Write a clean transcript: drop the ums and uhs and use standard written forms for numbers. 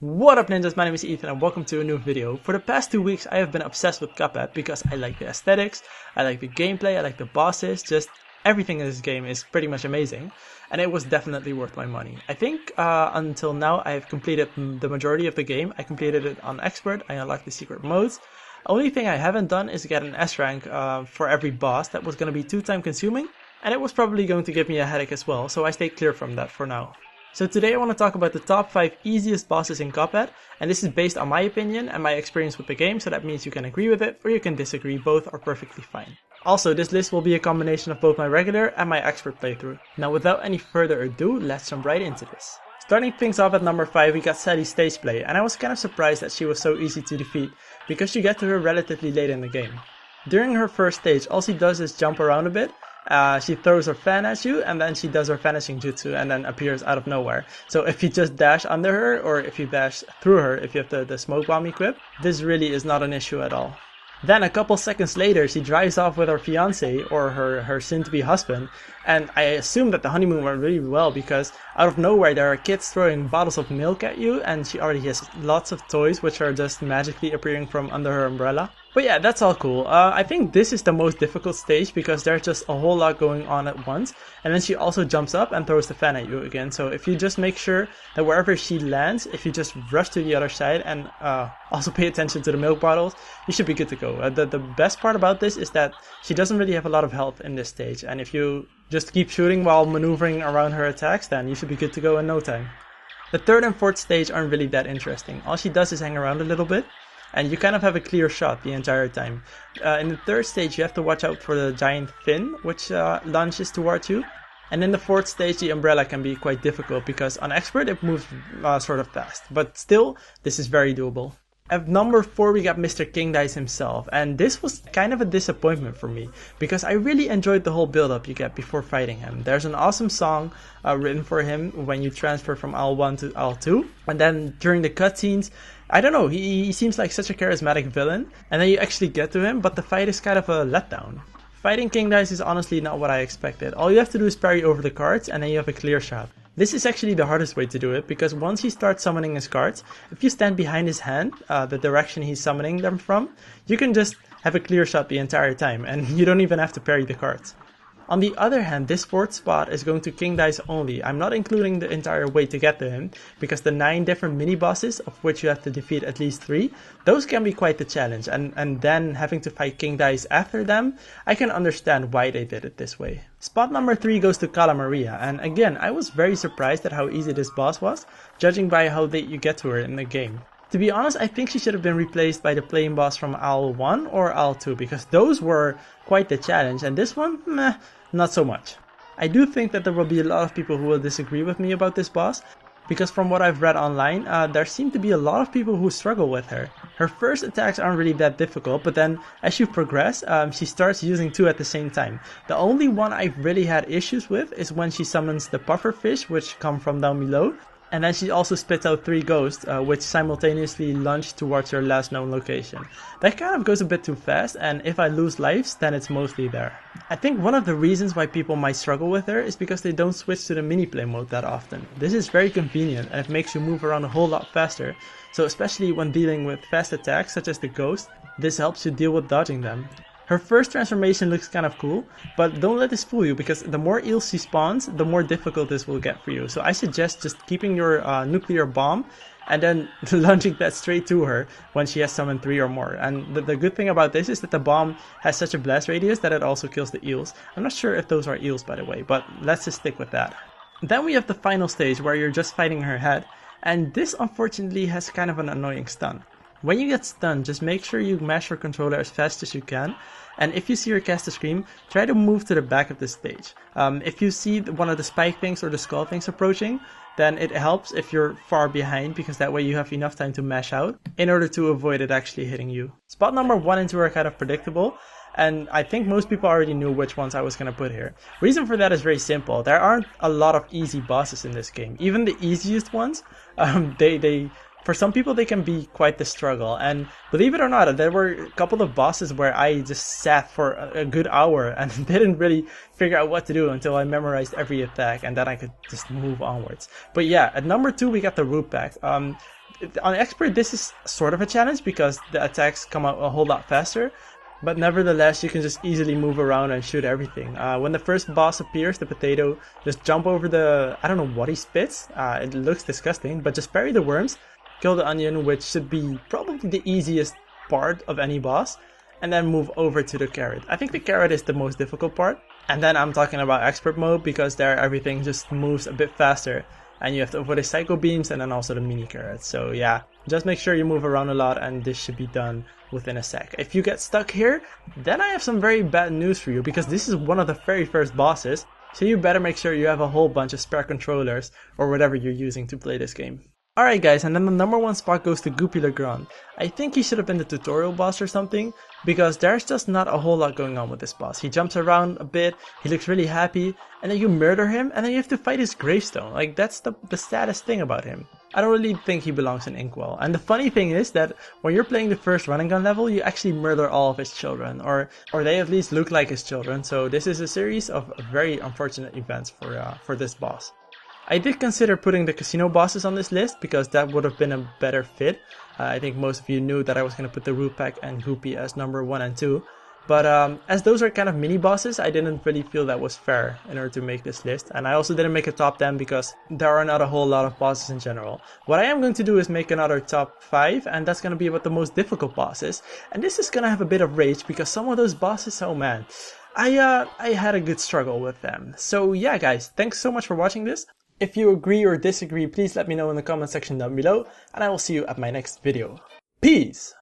What up ninjas, my name is Ethan and welcome to a new video. For the past 2 weeks I have been obsessed with Cuphead because I like the aesthetics, I like the gameplay, I like the bosses, just everything in this game is pretty much amazing. And it was definitely worth my money. I think until now I have completed the majority of the game. I completed it on Expert, I unlocked the secret modes. Only thing I haven't done is get an S rank for every boss. That was going to be too time consuming and it was probably going to give me a headache as well, so I stay clear from that for now. So today I want to talk about the top 5 easiest bosses in Cuphead, and this is based on my opinion and my experience with the game, so that means you can agree with it or you can disagree, both are perfectly fine. Also, this list will be a combination of both my regular and my expert playthrough. Now without any further ado, let's jump right into this. Starting things off at number 5, we got Sally's stage play, and I was kind of surprised that she was so easy to defeat, because you get to her relatively late in the game. During her first stage, all she does is jump around a bit. She throws her fan at you and then she does her vanishing jutsu and then appears out of nowhere. So if you just dash under her or if you dash through her, if you have the smoke bomb equipped, this really is not an issue at all. Then a couple seconds later she drives off with her fiance or her soon-to-be husband, and I assume that the honeymoon went really well because out of nowhere there are kids throwing bottles of milk at you and she already has lots of toys which are just magically appearing from under her umbrella. But yeah, that's all cool. I think this is the most difficult stage because there's just a whole lot going on at once, and then she also jumps up and throws the fan at you again. So if you just make sure that wherever she lands, if you just rush to the other side and also pay attention to the milk bottles, you should be good to go. The best part about this is that she doesn't really have a lot of health in this stage, and if you just keep shooting while maneuvering around her attacks, then you should be good to go in no time. The third and fourth stage aren't really that interesting. All she does is hang around a little bit, and you kind of have a clear shot the entire time. In the third stage you have to watch out for the giant fin which launches towards you. And in the fourth stage the umbrella can be quite difficult because on expert it moves sort of fast. But still, this is very doable. At number 4 we got Mr. King Dice himself, and this was kind of a disappointment for me because I really enjoyed the whole build up you get before fighting him. There's an awesome song written for him when you transfer from L1 to L2, and then during the cutscenes, I don't know, he seems like such a charismatic villain, and then you actually get to him, but the fight is kind of a letdown. Fighting King Dice is honestly not what I expected. All you have to do is parry over the cards and then you have a clear shot. This is actually the hardest way to do it because once he starts summoning his cards, if you stand behind his hand, the direction he's summoning them from, you can just have a clear shot the entire time and you don't even have to parry the cards. On the other hand, this fourth spot is going to King Dice only. I'm not including the entire way to get to him, because the 9 different mini-bosses, of which you have to defeat at least 3, those can be quite the challenge, and then having to fight King Dice after them, I can understand why they did it this way. Spot number 3 goes to Cala Maria, and again, I was very surprised at how easy this boss was, judging by how late you get to her in the game. To be honest, I think she should have been replaced by the plain boss from L1 or L2, because those were quite the challenge, and this one, meh, not so much. I do think that there will be a lot of people who will disagree with me about this boss, because from what I've read online, there seem to be a lot of people who struggle with her. Her first attacks aren't really that difficult, but then as you progress, she starts using 2 at the same time. The only one I've really had issues with is when she summons the puffer fish, which come from down below. And then she also spits out 3 ghosts, which simultaneously launch towards her last known location. That kind of goes a bit too fast, and if I lose lives, then it's mostly there. I think one of the reasons why people might struggle with her is because they don't switch to the mini-play mode that often. This is very convenient and it makes you move around a whole lot faster, so especially when dealing with fast attacks such as the ghost, this helps you deal with dodging them. Her first transformation looks kind of cool, but don't let this fool you because the more eels she spawns, the more difficult this will get for you. So I suggest just keeping your nuclear bomb and then launching that straight to her when she has summoned 3 or more. And the good thing about this is that the bomb has such a blast radius that it also kills the eels. I'm not sure if those are eels by the way, but let's just stick with that. Then we have the final stage where you're just fighting her head, and this unfortunately has kind of an annoying stun. When you get stunned, just make sure you mash your controller as fast as you can, and if you see her cast a scream, try to move to the back of the stage. If you see one of the spike things or the skull things approaching, then it helps if you're far behind because that way you have enough time to mash out in order to avoid it actually hitting you. Spot number 1 and 2 are kind of predictable, and I think most people already knew which ones I was going to put here. Reason for that is very simple. There aren't a lot of easy bosses in this game. Even the easiest ones, for some people they can be quite the struggle, and believe it or not, there were a couple of bosses where I just sat for a good hour and didn't really figure out what to do until I memorized every attack, and then I could just move onwards. But yeah, at number 2 we got the Root Pact. On expert, this is sort of a challenge because the attacks come out a whole lot faster. But nevertheless, you can just easily move around and shoot everything. When the first boss appears, the potato, just jump over the, I don't know what he spits. It looks disgusting, but just parry the worms, kill the onion, which should be probably the easiest part of any boss, and then move over to the carrot. I think the carrot is the most difficult part. And then I'm talking about expert mode because there everything just moves a bit faster. And you have to avoid the psycho beams and then also the mini carrots. So yeah, just make sure you move around a lot and this should be done within a sec. If you get stuck here, then I have some very bad news for you because this is one of the very first bosses. So you better make sure you have a whole bunch of spare controllers or whatever you're using to play this game. Alright guys, and then the number 1 spot goes to Goopy Legrand. I think he should have been the tutorial boss or something, because there's just not a whole lot going on with this boss. He jumps around a bit, he looks really happy, and then you murder him, and then you have to fight his gravestone. Like, that's the saddest thing about him. I don't really think he belongs in Inkwell. And the funny thing is that when you're playing the first run and gun level, you actually murder all of his children, or they at least look like his children. So this is a series of very unfortunate events for this boss. I did consider putting the casino bosses on this list because that would have been a better fit. I think most of you knew that I was going to put the Root Pack and Goopy as number 1 and 2. But as those are kind of mini bosses, I didn't really feel that was fair in order to make this list. And I also didn't make a top 10 because there are not a whole lot of bosses in general. What I am going to do is make another top 5, and that's going to be about the most difficult bosses. And this is going to have a bit of rage because some of those bosses, oh man, I had a good struggle with them. So yeah guys, thanks so much for watching this. If you agree or disagree, please let me know in the comment section down below, and I will see you at my next video. Peace!